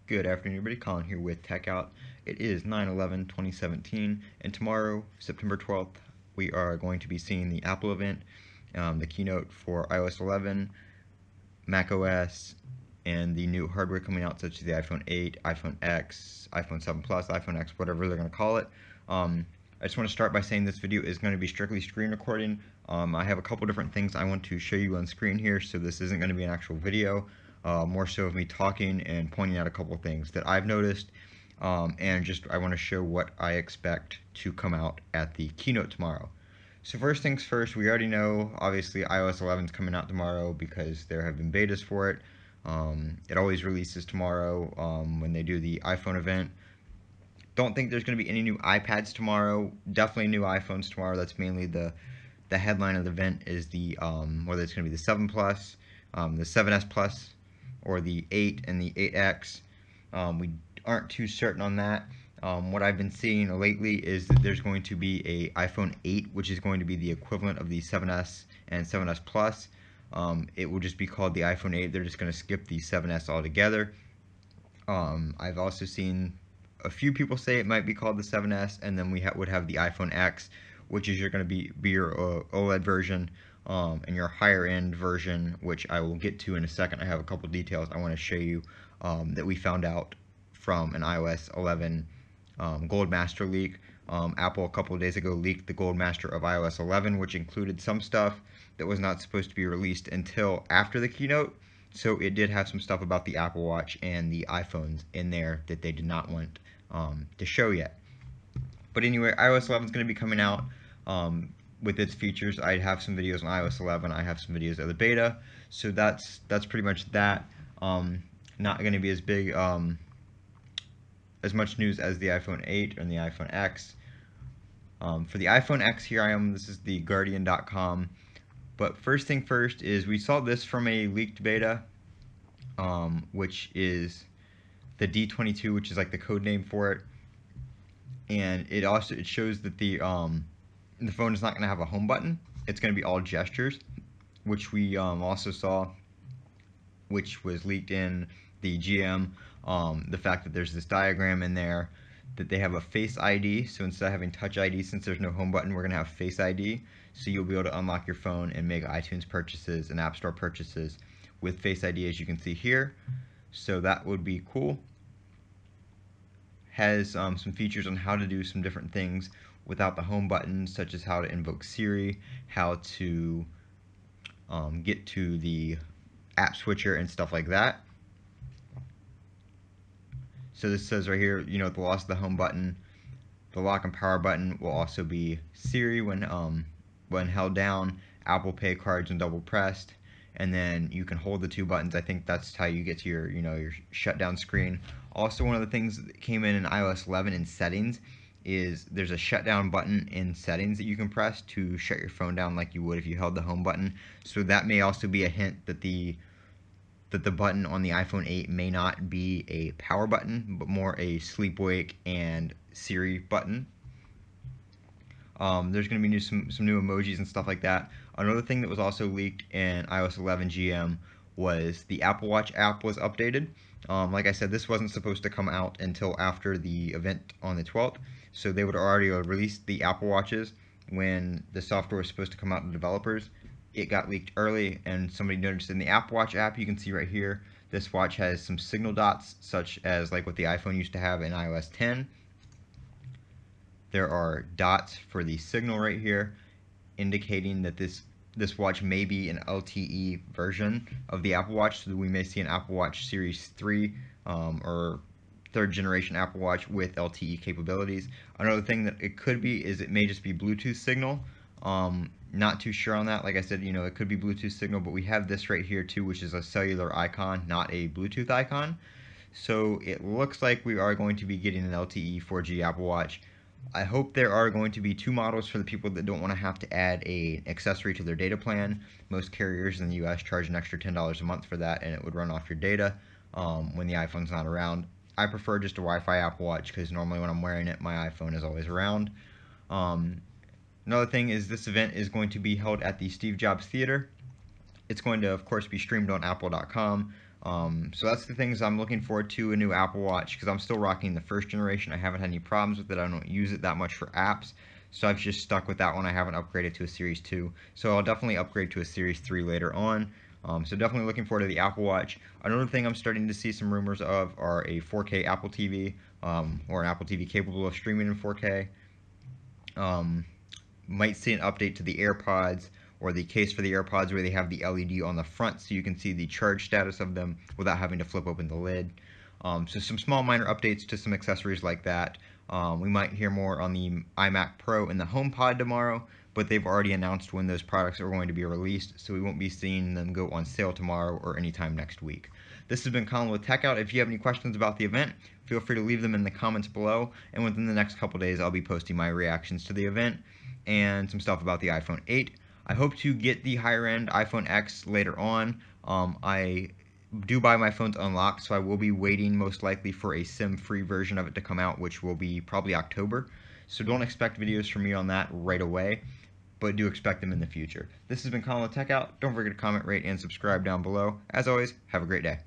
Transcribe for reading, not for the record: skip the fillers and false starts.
Good afternoon, everybody. Colin here with Techout. It is 9/11/2017, and tomorrow, September 12th, we are going to be seeing the Apple event, the keynote for iOS 11, macOS, and the new hardware coming out, such as the iPhone 8, iPhone X, iPhone 7 Plus, iPhone X, whatever they're going to call it. I just want to start by saying this video is going to be strictly screen recording. I have a couple different things I want to show you on screen here, so this isn't going to be an actual video. More so of me talking and pointing out a couple of things that I've noticed, and just I want to show what I expect to come out at the keynote tomorrow. So first things first, we already know obviously iOS 11 is coming out tomorrow because there have been betas for it. It always releases tomorrow when they do the iPhone event. Don't think there's going to be any new iPads tomorrow. Definitely new iPhones tomorrow. That's mainly the headline of the event, is the whether it's going to be the 7 Plus, the 7S Plus, or the 8 and the 8X. We aren't too certain on that. What I've been seeing lately is that there's going to be a iPhone 8, which is going to be the equivalent of the 7S and 7S Plus. It will just be called the iPhone 8. They're just going to skip the 7S altogether. I've also seen a few people say it might be called the 7S, and then we would have the iPhone X, which is going to be your OLED version, and your higher end version, which I will get to in a second. I have a couple details I want to show you that we found out from an iOS 11 Gold Master leak. Apple a couple of days ago leaked the Gold Master of iOS 11, which included some stuff that was not supposed to be released until after the keynote. So it did have some stuff about the Apple Watch and the iPhones in there that they did not want to show yet. But anyway, iOS 11 is going to be coming out with its features. I have some videos on iOS 11. I have some videos of the beta. So that's pretty much that. Not going to be as big, as much news as the iPhone 8 and the iPhone X. For the iPhone X, here I am. This is the Guardian.com. But first thing first is we saw this from a leaked beta, which is the D22, which is like the code name for it. And it shows that the phone is not going to have a home button. It's going to be all gestures, which we also saw, which was leaked in the GM. The fact that there's this diagram in there that they have a Face ID. So instead of having Touch ID, since there's no home button, we're going to have Face ID. So you'll be able to unlock your phone and make iTunes purchases and App Store purchases with Face ID, as you can see here. So that would be cool. Has some features on how to do some different things without the home button, such as how to invoke Siri, how to get to the app switcher and stuff like that. So this says right here, the loss of the home button, the lock and power button will also be Siri when held down, Apple Pay cards when double pressed, and then you can hold the two buttons. I think that's how you get to your your shutdown screen. Also, one of the things that came in iOS 11 in settings is there's a shutdown button in settings that you can press to shut your phone down like you would if you held the home button. So that may also be a hint that the button on the iPhone 8 may not be a power button, but more a sleep wake and Siri button. There's going to be some new emojis and stuff like that. Another thing that was also leaked in iOS 11 GM was the Apple Watch app was updated. Like I said, this wasn't supposed to come out until after the event on the 12th, so they would already released the Apple Watches when the software was supposed to come out to developers. It got leaked early, and somebody noticed in the Apple Watch app, you can see right here, this watch has some signal dots, such as like what the iPhone used to have in iOS 10. There are dots for the signal right here, indicating that this watch may be an LTE version of the Apple Watch, so that we may see an Apple Watch Series 3 or third generation Apple Watch with LTE capabilities. Another thing that it could be is it may just be Bluetooth signal. Not too sure on that. Like I said, it could be Bluetooth signal, but we have this right here too, which is a cellular icon, not a Bluetooth icon. So it looks like we are going to be getting an LTE 4G Apple Watch. I hope there are going to be two models for the people that don't want to have to add an accessory to their data plan. Most carriers in the US charge an extra $10 a month for that, and it would run off your data when the iPhone's not around. I prefer just a Wi-Fi Apple Watch because normally when I'm wearing it, my iPhone is always around. Another thing is this event is going to be held at the Steve Jobs Theater. It's going to, of course, be streamed on Apple.com. So that's the things I'm looking forward to, a new Apple Watch, because I'm still rocking the first generation. I haven't had any problems with it. I don't use it that much for apps, so I've just stuck with that one. I haven't upgraded to a Series 2, so I'll definitely upgrade to a Series 3 later on. So definitely looking forward to the Apple Watch. Another thing I'm starting to see some rumors of are a 4K Apple TV, or an Apple TV capable of streaming in 4K. Um, might see an update to the AirPods or the case for the AirPods where they have the LED on the front so you can see the charge status of them without having to flip open the lid. So some small minor updates to some accessories like that. We might hear more on the iMac Pro and the HomePod tomorrow, but they've already announced when those products are going to be released, so we won't be seeing them go on sale tomorrow or anytime next week. This has been Colin with Techout. If you have any questions about the event, feel free to leave them in the comments below, and within the next couple days I'll be posting my reactions to the event and some stuff about the iPhone 8. I hope to get the higher end iPhone X later on. I do buy my phones unlocked, so I will be waiting most likely for a SIM-free version of it to come out, which will be probably October. So don't expect videos from me on that right away, but do expect them in the future. This has been Colin with Tech Out. Don't forget to comment, rate, and subscribe down below. As always, have a great day.